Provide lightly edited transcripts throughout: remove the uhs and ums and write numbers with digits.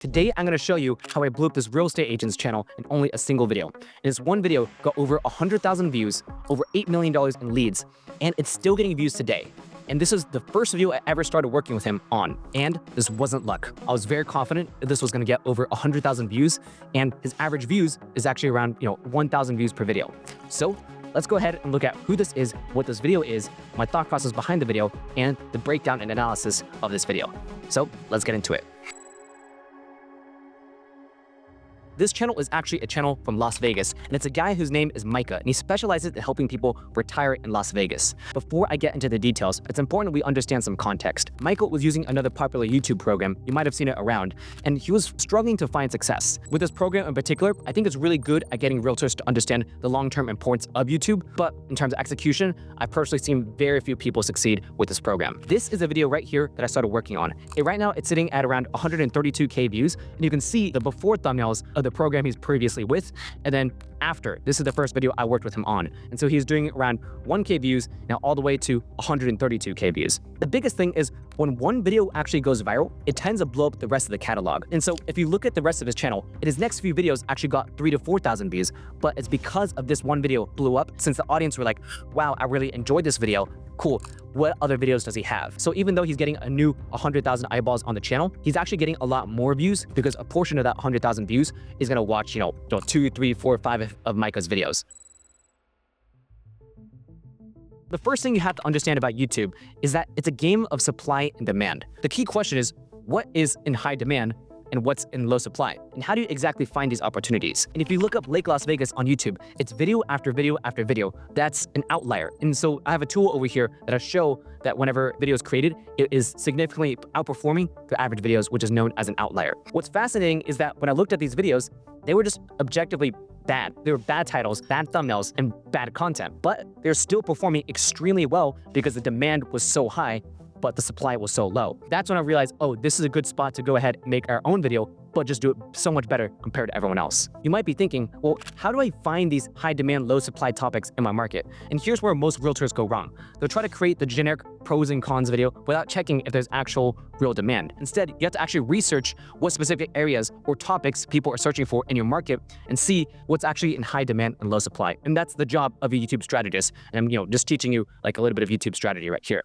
Today, I'm going to show you how I blew up this real estate agent's channel in only a single video. And this one video got over 100,000 views, over $8 million in leads, and it's still getting views today. And this is the first video I ever started working with him on. And this wasn't luck. I was very confident that this was going to get over 100,000 views, and his average views is actually around 1,000 views per video. So let's go ahead and look at who this is, what this video is, my thought process behind the video, and the breakdown and analysis of this video. So let's get into it. This channel is actually a channel from Las Vegas, and it's a guy whose name is Micah, and he specializes in helping people retire in Las Vegas. Before I get into the details, it's important we understand some context. Micah was using another popular YouTube program, you might have seen it around, and he was struggling to find success. With this program in particular, I think it's really good at getting realtors to understand the long-term importance of YouTube, but in terms of execution, I've personally seen very few people succeed with this program. This is a video right here that I started working on. Right now, it's sitting at around 132K views, and you can see the before thumbnails of the program he's previously with, and then after. This is the first video I worked with him on. And so he's doing around 1K views, now all the way to 132K views. The biggest thing is when one video actually goes viral, it tends to blow up the rest of the catalog. And so if you look at the rest of his channel, his next few videos actually got 3,000 to 4,000 views, but it's because of this one video blew up, since the audience were like, wow, I really enjoyed this video. Cool. What other videos does he have? So even though he's getting a new 100,000 eyeballs on the channel, he's actually getting a lot more views because a portion of that 100,000 views is going to watch, 2, 3, 4, 5 of Micah's videos. The first thing you have to understand about YouTube is that it's a game of supply and demand. The key question is, what is in high demand and what's in low supply? And how do you exactly find these opportunities? And if you look up Lake Las Vegas on YouTube, it's video after video after video. That's an outlier. And so I have a tool over here that I show that whenever video is created, it is significantly outperforming the average videos, which is known as an outlier. What's fascinating is that when I looked at these videos, they were just objectively bad. They were bad titles, bad thumbnails, and bad content, but they're still performing extremely well because the demand was so high, but the supply was so low. That's when I realized, oh, this is a good spot to go ahead and make our own video, but just do it so much better compared to everyone else. You might be thinking, well, how do I find these high demand, low supply topics in my market? And here's where most realtors go wrong. They'll try to create the generic pros and cons video without checking if there's actual real demand. Instead, you have to actually research what specific areas or topics people are searching for in your market and see what's actually in high demand and low supply. And that's the job of a YouTube strategist. And I'm just teaching you like a little bit of YouTube strategy right here.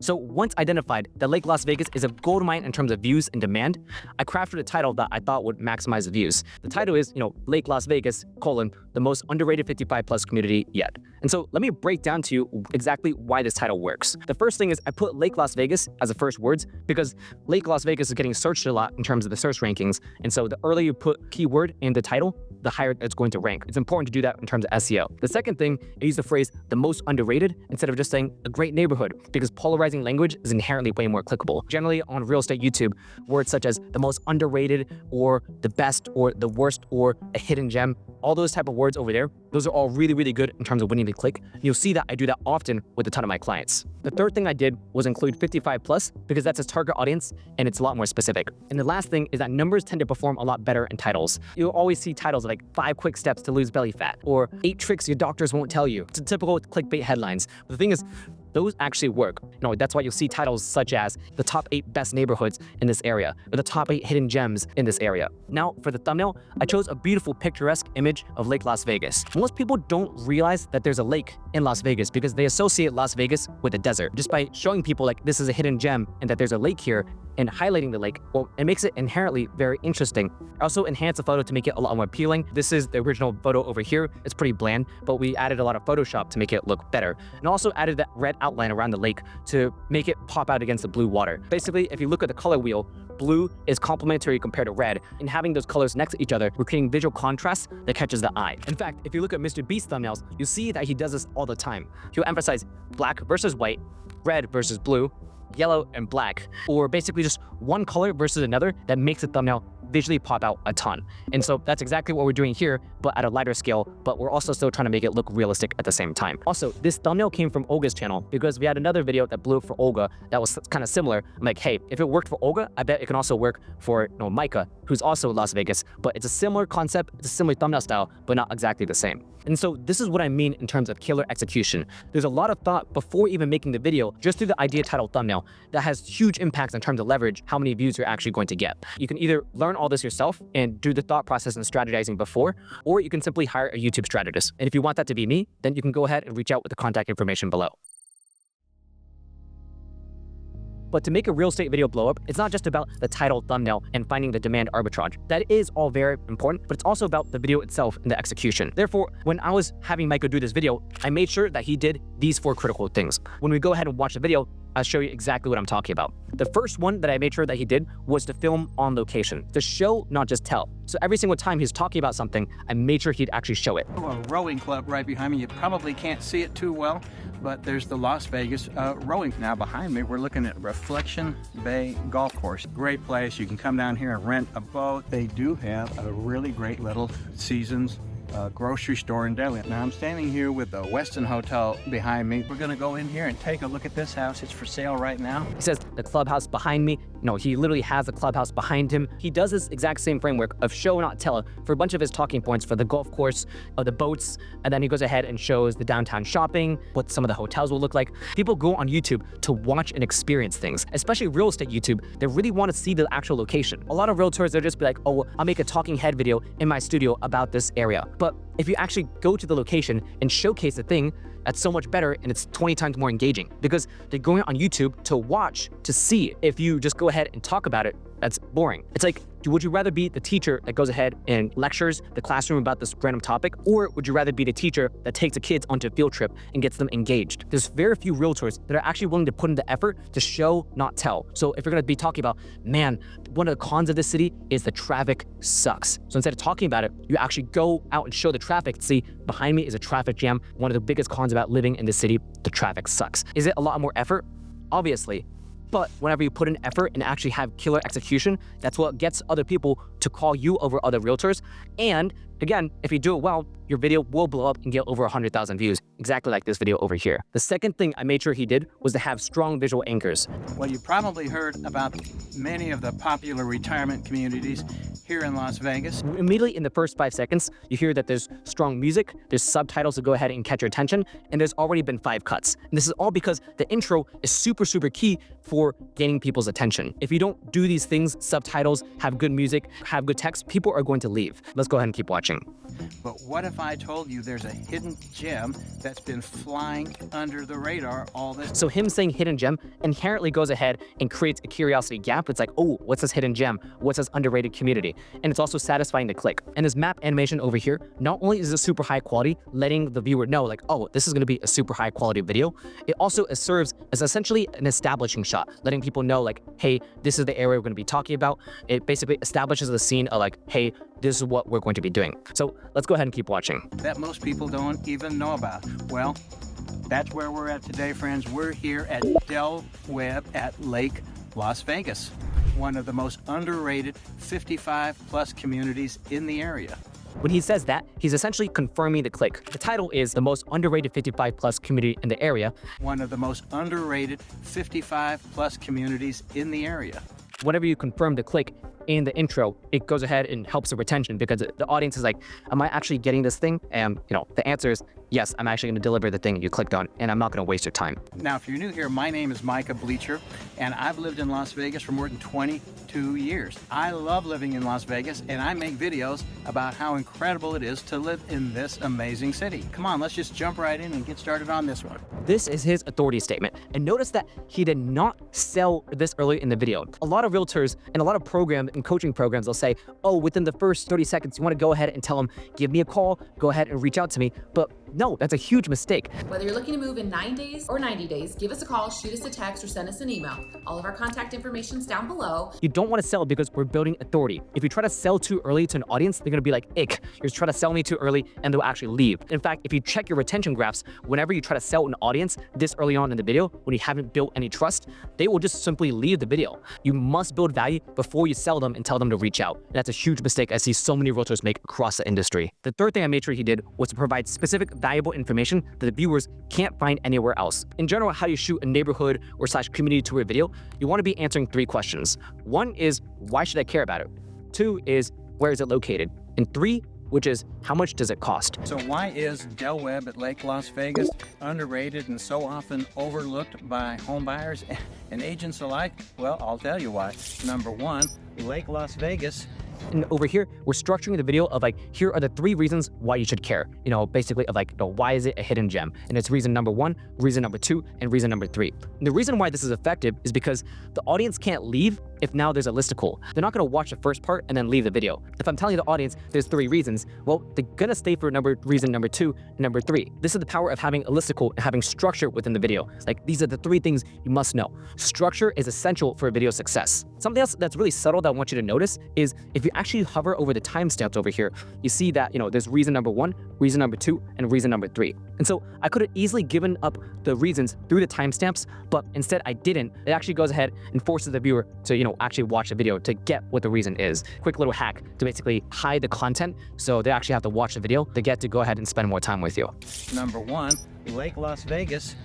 So once identified that Lake Las Vegas is a goldmine in terms of views and demand, I crafted a title that I thought would maximize the views. The title is, Lake Las Vegas, the most underrated 55+ community yet. And so let me break down to you exactly why this title works. The first thing is I put Lake Las Vegas as the first words because Lake Las Vegas is getting searched a lot in terms of the search rankings. And so the earlier you put keyword in the title, the higher it's going to rank. It's important to do that in terms of SEO. The second thing, I use the phrase the most underrated instead of just saying a great neighborhood, because polarizing language is inherently way more clickable. Generally on real estate YouTube, words such as the most underrated or the best or the worst or a hidden gem, all those type of words over there, those are all really, really good in terms of winning the click. You'll see that I do that often with a ton of my clients. The third thing I did was include 55+ because that's his target audience and it's a lot more specific. And the last thing is that numbers tend to perform a lot better in titles. You'll always see titles like 5 quick steps to lose belly fat or 8 tricks your doctors won't tell you. It's a typical clickbait headlines. But the thing is, those actually work. That's why you'll see titles such as the top 8 best neighborhoods in this area or the top 8 hidden gems in this area. Now for the thumbnail, I chose a beautiful picturesque image of Lake Las Vegas. Most people don't realize that there's a lake in Las Vegas because they associate Las Vegas with the desert. Just by showing people like this is a hidden gem and that there's a lake here and highlighting the lake, well, it makes it inherently very interesting. I also enhanced the photo to make it a lot more appealing. This is the original photo over here. It's pretty bland, but we added a lot of Photoshop to make it look better. And also added that red outline around the lake to make it pop out against the blue water. Basically, if you look at the color wheel, blue is complementary compared to red. And having those colors next to each other, we're creating visual contrast that catches the eye. In fact, if you look at Mr. Beast's thumbnails, you'll see that he does this all the time. He'll emphasize black versus white, red versus blue, yellow and black, or basically just one color versus another that makes the thumbnail visually pop out a ton. And so that's exactly what we're doing here, but at a lighter scale, but we're also still trying to make it look realistic at the same time. Also, this thumbnail came from Olga's channel because we had another video that blew up for Olga that was kind of similar. I'm like, hey, if it worked for Olga, I bet it can also work for Micah, who's also in Las Vegas, but it's a similar concept, it's a similar thumbnail style, but not exactly the same. And so this is what I mean in terms of killer execution. There's a lot of thought before even making the video, just through the idea, title, thumbnail, that has huge impacts in terms of leverage, how many views you're actually going to get. You can either learn all this yourself and do the thought process and strategizing before, or you can simply hire a YouTube strategist. And if you want that to be me, then you can go ahead and reach out with the contact information below. But to make a real estate video blow up, it's not just about the title, thumbnail, and finding the demand arbitrage. That is all very important, but it's also about the video itself and the execution. Therefore, when I was having Micah do this video, I made sure that he did these 4 critical things. When we go ahead and watch the video, I'll show you exactly what I'm talking about. The first one that I made sure that he did was to film on location, to show, not just tell. So every single time he's talking about something, I made sure he'd actually show it. A rowing club right behind me. You probably can't see it too well, but there's the Las Vegas rowing. Now behind me, we're looking at Reflection Bay Golf Course. Great place. You can come down here and rent a boat. They do have a really great little Seasons grocery store and deli. Now I'm standing here with the Westin Hotel behind me. We're gonna go in here and take a look at this house. It's for sale right now. He says the clubhouse behind me. No, he literally has a clubhouse behind him. He does this exact same framework of show, not tell, for a bunch of his talking points for the golf course, the boats, and then he goes ahead and shows the downtown shopping, what some of the hotels will look like. People go on YouTube to watch and experience things, especially real estate YouTube. They really want to see the actual location. A lot of realtors, they'll just be like, oh, I'll make a talking head video in my studio about this area. But if you actually go to the location and showcase the thing, that's so much better and it's 20 times more engaging because they're going on YouTube to watch, to see. If you just go ahead and talk about it, that's boring. It's like, would you rather be the teacher that goes ahead and lectures the classroom about this random topic, or would you rather be the teacher that takes the kids onto a field trip and gets them engaged? There's very few realtors that are actually willing to put in the effort to show, not tell. So if you're gonna be talking about, man, one of the cons of this city is the traffic sucks. So instead of talking about it, you actually go out and show the traffic. See, behind me is a traffic jam. One of the biggest cons about living in this city, the traffic sucks. Is it a lot more effort? Obviously. But whenever you put in effort and actually have killer execution, that's what gets other people to call you over other realtors. And again, if you do it well, your video will blow up and get over 100,000 views, exactly like this video over here. The second thing I made sure he did was to have strong visual anchors. Well, you probably heard about many of the popular retirement communities here in Las Vegas. Immediately in the first 5 seconds, you hear that there's strong music, there's subtitles to go ahead and catch your attention, and there's already been 5 cuts. And this is all because the intro is super, super key for gaining people's attention. If you don't do these things, subtitles, have good music, have good text, people are going to leave. Let's go ahead and keep watching. But what if I told you there's a hidden gem that's been flying under the radar all this? So him saying hidden gem inherently goes ahead and creates a curiosity gap. It's like, oh, what's this hidden gem? What's this underrated community? And it's also satisfying to click. And this map animation over here, not only is it super high quality, letting the viewer know like, oh, this is gonna be a super high quality video, it also serves as essentially an establishing shot, letting people know like, hey, this is the area we're gonna be talking about. It basically establishes the scene of like, hey, this is what we're going to be doing. So let's go ahead and keep watching. That most people don't even know about. Well, that's where we're at today, friends. We're here at Del Webb at Lake Las Vegas, one of the most underrated 55+ communities in the area. When he says that, he's essentially confirming the click. The title is the most underrated 55+ community in the area. One of the most underrated 55+ communities in the area. Whenever you confirm the click in the intro, it goes ahead and helps the retention because the audience is like, am I actually getting this thing? And the answer is yes, I'm actually gonna deliver the thing you clicked on and I'm not gonna waste your time. Now, if you're new here, my name is Micah Bleacher and I've lived in Las Vegas for more than 22 years. I love living in Las Vegas and I make videos about how incredible it is to live in this amazing city. Come on, let's just jump right in and get started on this one. This is his authority statement. And notice that he did not sell this early in the video. A lot of realtors and a lot of programs and coaching programs, they'll say, oh, within the first 30 seconds, you wanna go ahead and tell them, give me a call, go ahead and reach out to me. But no, that's a huge mistake. Whether you're looking to move in 9 days or 90 days, give us a call, shoot us a text, or send us an email. All of our contact information is down below. You don't want to sell because we're building authority. If you try to sell too early to an audience, they're going to be like, ick, you're trying to sell me too early, and they'll actually leave. In fact, if you check your retention graphs, whenever you try to sell an audience this early on in the video, when you haven't built any trust, they will just simply leave the video. You must build value before you sell them and tell them to reach out. And that's a huge mistake I see so many realtors make across the industry. The third thing I made sure he did was to provide specific, valuable information that the viewers can't find anywhere else. In general, how you shoot a neighborhood or/community tour video, you want to be answering 3 questions. One is, why should I care about it? 2 is where is it located? And 3, which is how much does it cost? So why is Del Webb at Lake Las Vegas underrated and so often overlooked by home buyers and agents alike? Well, I'll tell you why. Number 1, Lake Las Vegas. And over here, we're structuring the video of like, here are the 3 reasons why you should care. Basically of like, why is it a hidden gem? And it's reason number 1, reason number 2, and reason number 3. And the reason why this is effective is because the audience can't leave if now there's a listicle. They're not gonna watch the first part and then leave the video. If I'm telling the audience there's 3 reasons, well, they're gonna stay for reason number 2 and number 3. This is the power of having a listicle and having structure within the video. Like, these are the 3 things you must know. Structure is essential for a video success. Something else that's really subtle that I want you to notice is if you actually hover over the timestamps over here, you see that, there's reason number 1, reason number 2, and reason number 3. And so I could have easily given up the reasons through the timestamps, but instead I didn't. It actually goes ahead and forces the viewer to, actually watch the video to get what the reason is. Quick little hack to basically hide the content so they actually have to watch the video to get to go ahead and spend more time with you. Number 1, Lake Las Vegas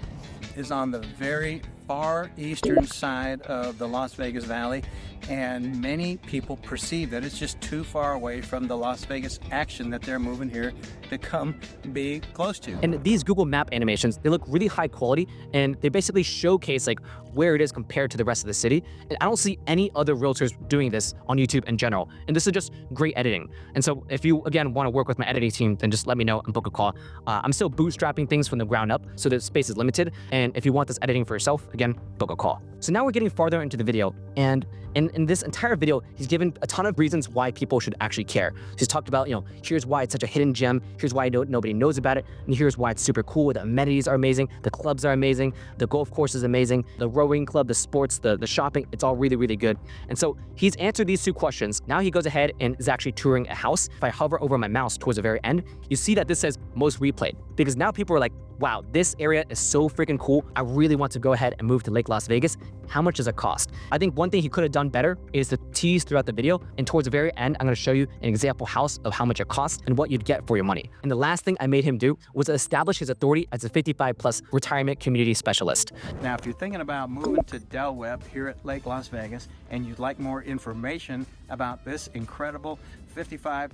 is on the very far eastern side of the Las Vegas Valley, and many people perceive that it's just too far away from the Las Vegas action that they're moving here to come be close to. And these Google Map animations, they look really high quality, and they basically showcase like where it is compared to the rest of the city. And I don't see any other realtors doing this on YouTube in general. And this is just great editing. And so if you, again, want to work with my editing team, then just let me know and book a call. I'm still bootstrapping things from the ground up, so the space is limited. And if you want this editing for yourself, again, book a call. So now we're getting farther into the video, and in this entire video, he's given a ton of reasons why people should actually care. He's talked about, here's why it's such a hidden gem, here's why nobody knows about it, and here's why it's super cool. The amenities are amazing, the clubs are amazing, the golf course is amazing, the rowing club, the sports, the shopping, it's all really, really good. And so he's answered these 2 questions. Now he goes ahead and is actually touring a house. If I hover over my mouse towards the very end, you see that this says most replayed, because now people are like, wow, this area is so freaking cool. I really want to go ahead and move to Lake Las Vegas. How much does it cost? I think one thing he could have done better is to tease throughout the video, and towards the very end, I'm gonna show you an example house of how much it costs and what you'd get for your money. And the last thing I made him do was establish his authority as a 55+ retirement community specialist. Now, if you're thinking about moving to Del Webb here at Lake Las Vegas, and you'd like more information about this incredible 55+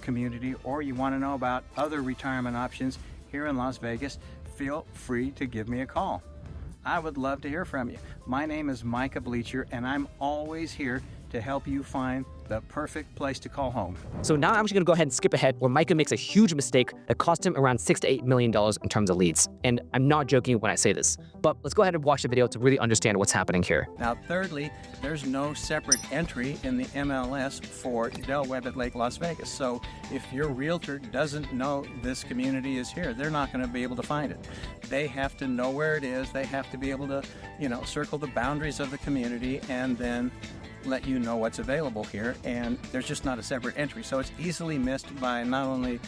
community, or you wanna know about other retirement options here in Las Vegas, feel free to give me a call. I would love to hear from you. My name is Micah Bleacher, and I'm always here to help you find the perfect place to call home. So now I'm just gonna go ahead and skip ahead where Micah makes a huge mistake that cost him around $6 to $8 million in terms of leads. And I'm not joking when I say this, but let's go ahead and watch the video to really understand what's happening here. Now, thirdly, there's no separate entry in the MLS for Del Webb at Lake Las Vegas. So if your realtor doesn't know this community is here, they're not gonna be able to find it. They have to know where it is. They have to be able to, circle the boundaries of the community and then let you know what's available here, and there's just not a separate entry, so it's easily missed by not only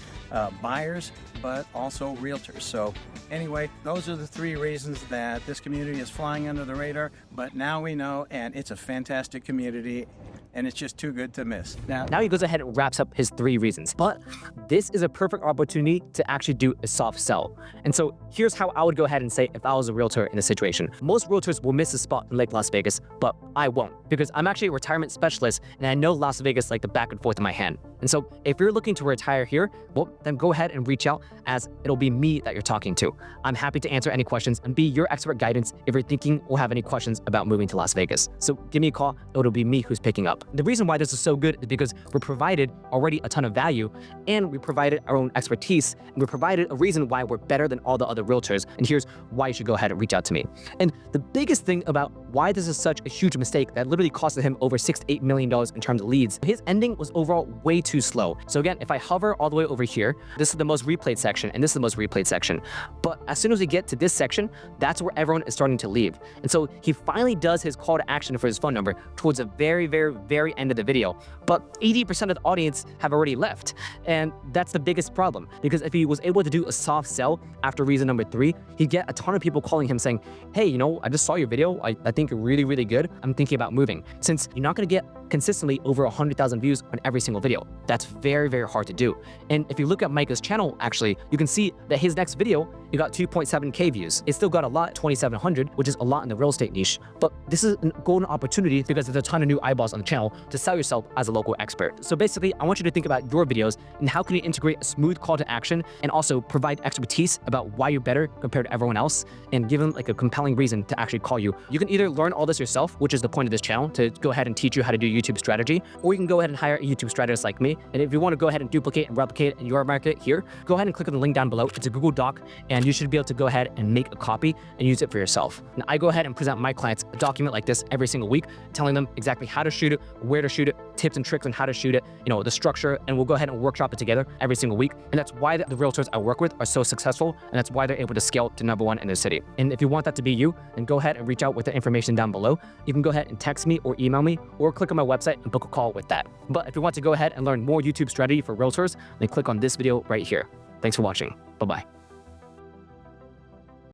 buyers but also realtors. So anyway, those are the 3 reasons that this community is flying under the radar, but now we know, and it's a fantastic community, and it's just too good to miss. Now he goes ahead and wraps up his 3 reasons, but this is a perfect opportunity to actually do a soft sell. And so here's how I would go ahead and say if I was a realtor in this situation. Most realtors will miss a spot in Lake Las Vegas, but I won't, because I'm actually a retirement specialist and I know Las Vegas like the back and forth of my hand. And so if you're looking to retire here, well, then go ahead and reach out, as it'll be me that you're talking to. I'm happy to answer any questions and be your expert guidance if you're thinking or have any questions about moving to Las Vegas. So give me a call, it'll be me who's picking up. The reason why this is so good is because we're provided already a ton of value, and we provided our own expertise, and we provided a reason why we're better than all the other realtors. And here's why you should go ahead and reach out to me. And the biggest thing about why this is such a huge mistake that literally costed him over $6 to $8 million in terms of leads, his ending was overall way too slow. So again, if I hover all the way over here, this is the most replayed section, and this is the most replayed section. But as soon as we get to this section, that's where everyone is starting to leave. And so he finally does his call to action for his phone number towards the very, very, very end of the video. But 80% of the audience have already left. And that's the biggest problem, because if he was able to do a soft sell after reason number 3, he'd get a ton of people calling him saying, hey, I just saw your video. I think you're really, really good. I'm thinking about moving. Since you're not going to get consistently over 100,000 views on every single video, that's very, very hard to do. And if you look at Micah's channel, actually, you can see that his next video, it got 2.7K views. It still got a lot, 2,700, which is a lot in the real estate niche. But this is a golden opportunity because there's a ton of new eyeballs on the channel. channel to sell yourself as a local expert. So basically, I want you to think about your videos and how can you integrate a smooth call to action and also provide expertise about why you're better compared to everyone else and give them like a compelling reason to actually call you. You can either learn all this yourself, which is the point of this channel, to go ahead and teach you how to do YouTube strategy, or you can go ahead and hire a YouTube strategist like me. And if you want to go ahead and duplicate and replicate in your market here, go ahead and click on the link down below. It's a Google Doc, and you should be able to go ahead and make a copy and use it for yourself. And I go ahead and present my clients a document like this every single week, telling them exactly how to shoot it, where to shoot it, tips and tricks on how to shoot it, the structure, and we'll go ahead and workshop it together every single week. And that's why the realtors I work with are so successful, and that's why they're able to scale to #1 in the city. And if you want that to be you, then go ahead and reach out with the information down below. You can go ahead and text me or email me, or click on my website and book a call with that. But if you want to go ahead and learn more YouTube strategy for realtors, then click on this video right here. Thanks for watching. Bye-bye.